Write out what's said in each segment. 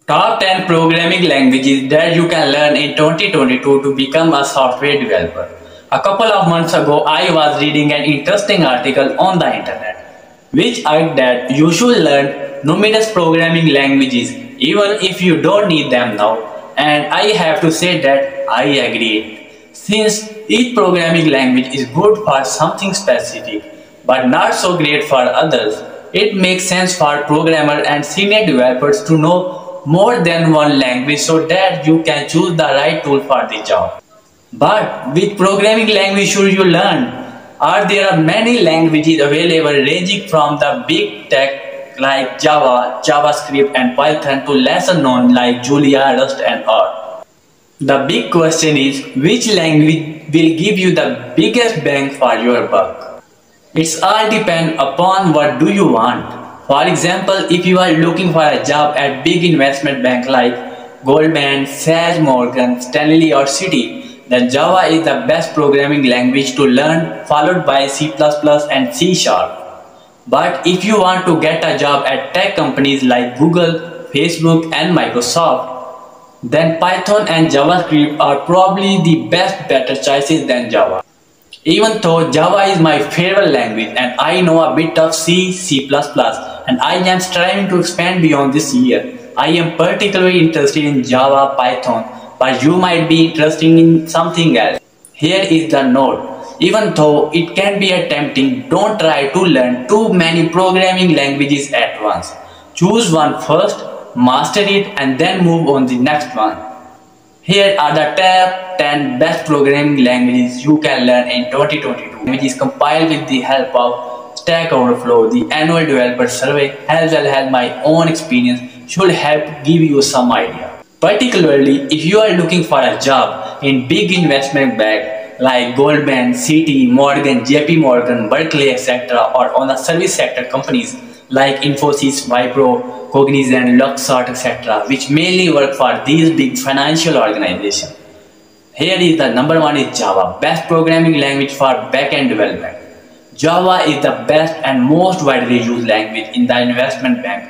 Top 10 programming languages that you can learn in 2022 to become a software developer. A couple of months ago, I was reading an interesting article on the internet, which argued that you should learn numerous programming languages even if you don't need them now. And I have to say that I agree. Since each programming language is good for something specific, but not so great for others, it makes sense for programmers and senior developers to know more than one language so that you can choose the right tool for the job. But which programming language should you learn? There are many languages available ranging from the big tech like Java, JavaScript and Python to lesser known like Julia, Rust and all. The big question is which language will give you the biggest bang for your buck? It's all depend upon what do you want. For example, if you are looking for a job at big investment bank like Goldman, Sachs, Morgan, Stanley or Citi, then Java is the best programming language to learn, followed by C++ and C#. But if you want to get a job at tech companies like Google, Facebook and Microsoft, then Python and JavaScript are probably the better choices than Java. Even though Java is my favorite language and I know a bit of C, C++ and I am striving to expand beyond this year, I am particularly interested in Java, Python, but you might be interested in something else. Here is the note. Even though it can be tempting, don't try to learn too many programming languages at once. Choose one first, master it and then move on to the next one. Here are the top 10 best programming languages you can learn in 2022, which is compiled with the help of Stack Overflow. The annual developer survey, as well as my own experience, should help give you some idea. Particularly if you are looking for a job in big investment banks like Goldman, Citi, Morgan, JP Morgan, Berkeley, etc., or on the service sector companies like Infosys, Wipro, Cognizant, Luxor, etc., which mainly work for these big financial organizations. Here is the number one is Java, best programming language for backend development. Java is the best and most widely used language in the investment bank.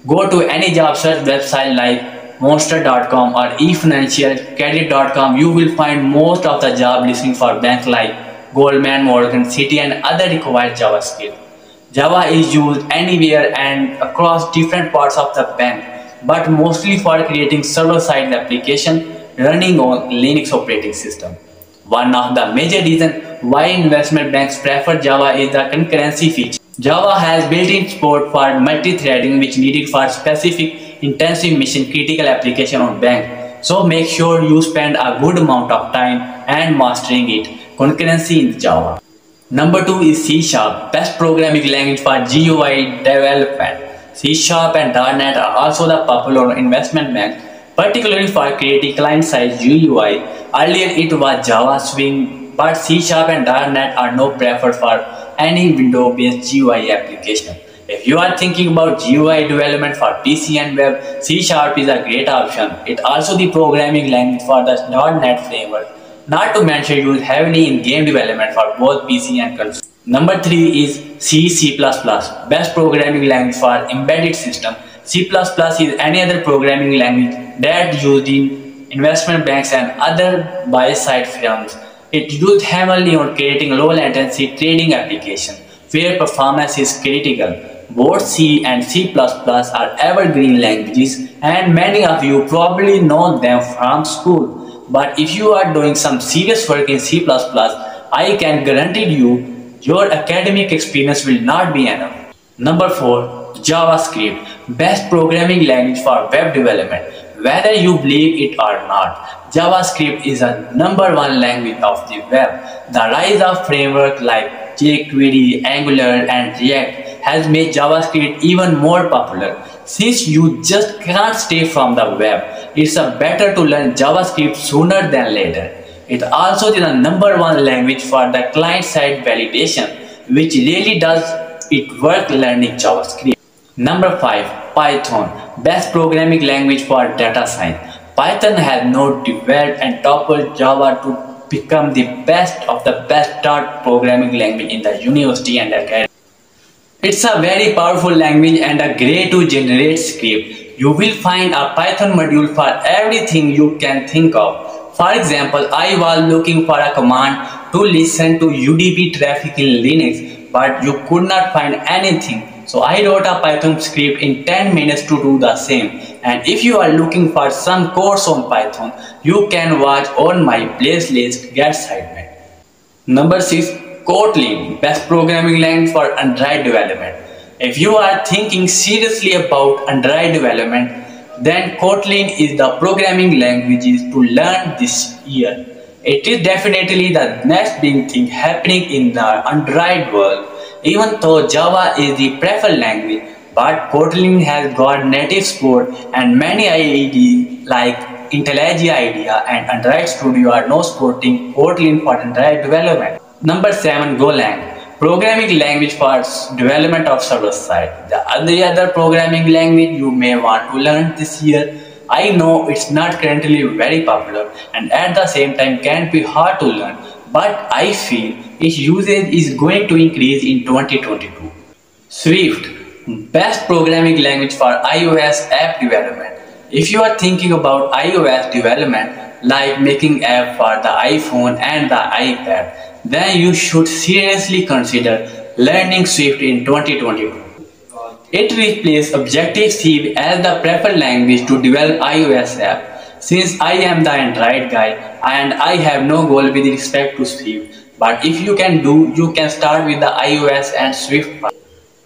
Go to any job search website like monster.com or eFinancialCredit.com, you will find most of the job listings for banks like Goldman, Morgan, Citi and other required JavaScript. Java is used anywhere and across different parts of the bank, but mostly for creating server-side applications running on Linux operating system. One of the major reasons why investment banks prefer Java is the concurrency feature. Java has built-in support for multi-threading which needed for specific intensive mission-critical application on bank. So make sure you spend a good amount of time and mastering it. Concurrency in Java. Number 2 is C#, best programming language for GUI development. C# and .NET are also the popular investment banks, particularly for creating client-side GUI. Earlier it was Java Swing, but C# and .NET are now preferred for any Windows-based GUI application. If you are thinking about GUI development for PC and web, C# is a great option. It's also the programming language for the .NET framework. Not to mention used heavily in game development for both PC and console. Number 3 is C++, best programming language for embedded system. C++ is any other programming language that used in investment banks and other buy-side firms. It used heavily on creating low-latency trading applications where performance is critical. Both C and C++ are evergreen languages and many of you probably know them from school. But if you are doing some serious work in C++, I can guarantee you your academic experience will not be enough. Number 4. JavaScript, best programming language for web development. Whether you believe it or not, JavaScript is a number one language of the web. The rise of frameworks like jQuery, Angular and React has made JavaScript even more popular. Since you just can't stay from the web, it's better to learn JavaScript sooner than later. It also is the number one language for the client-side validation, which really does it worth learning JavaScript. Number 5. Python, best programming language for data science. Python has now developed and toppled Java to become the best of the best taught programming language in the university and academy. It's a very powerful language and a great to generate script. You will find a Python module for everything you can think of. For example, I was looking for a command to listen to UDP traffic in Linux, but you could not find anything. So I wrote a Python script in 10 minutes to do the same. And if you are looking for some course on Python, you can watch on my playlist Get Sidetracked. Number 6. Kotlin, best programming language for Android development. If you are thinking seriously about Android development, then Kotlin is the programming language to learn this year. It is definitely the next big thing happening in the Android world. Even though Java is the preferred language, but Kotlin has got native support and many IDEs like IntelliJ IDEA and Android Studio are now supporting Kotlin for Android development. Number 7. Golang, programming language for development of server side. The other programming language you may want to learn this year. I know it's not currently very popular and at the same time can be hard to learn, but I feel its usage is going to increase in 2022. Swift, best programming language for iOS app development. If you are thinking about iOS development, like making app for the iPhone and the iPad, then you should seriously consider learning Swift in 2022. It replaces Objective-C as the preferred language to develop iOS app. Since I am the Android guy and I have no goal with respect to Swift, but if you can start with the iOS and Swift part.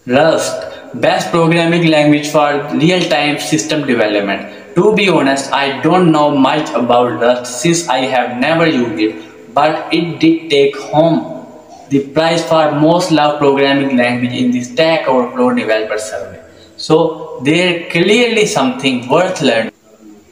Rust, best programming language for real-time system development. To be honest, I don't know much about Rust since I have never used it, but it did take home the prize for most loved programming language in the Stack Overflow developer survey. So there clearly something worth learning.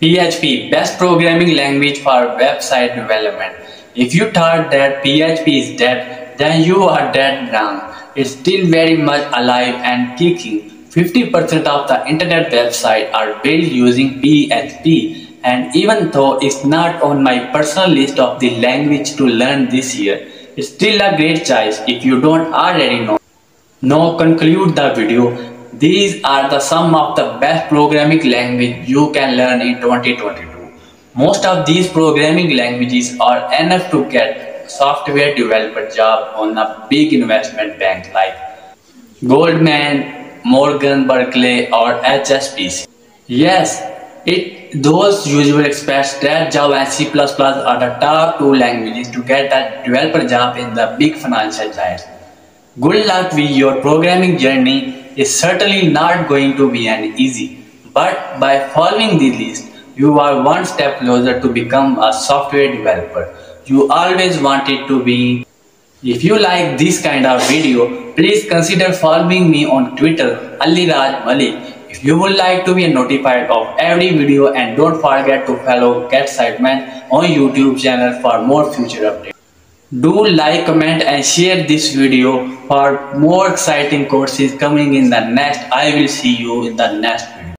PHP, best programming language for website development. If you thought that PHP is dead, then you are dead wrong. It's still very much alive and kicking. 50% of the internet websites are built using PHP, and even though it's not on my personal list of the language to learn this year, it's still a great choice if you don't already know. Now conclude the video. These are the some of the best programming language you can learn in 2022. Most of these programming languages are enough to get software developer job on a big investment bank like Goldman, Morgan, Berkeley or HSBC. Yes, those usual expects that Java and C++ are the top 2 languages to get a developer job in the big financial giants. Good luck with your programming journey. Is certainly not going to be an easy, but by following the list, you are one step closer to become a software developer you always wanted to be. If you like this kind of video, please consider following me on Twitter, Aliraj Malik. If you would like to be notified of every video, and don't forget to follow Get Sidetracked on YouTube channel for more future updates. Do like, comment and share this video for more exciting courses coming in the next. I will see you in the next video.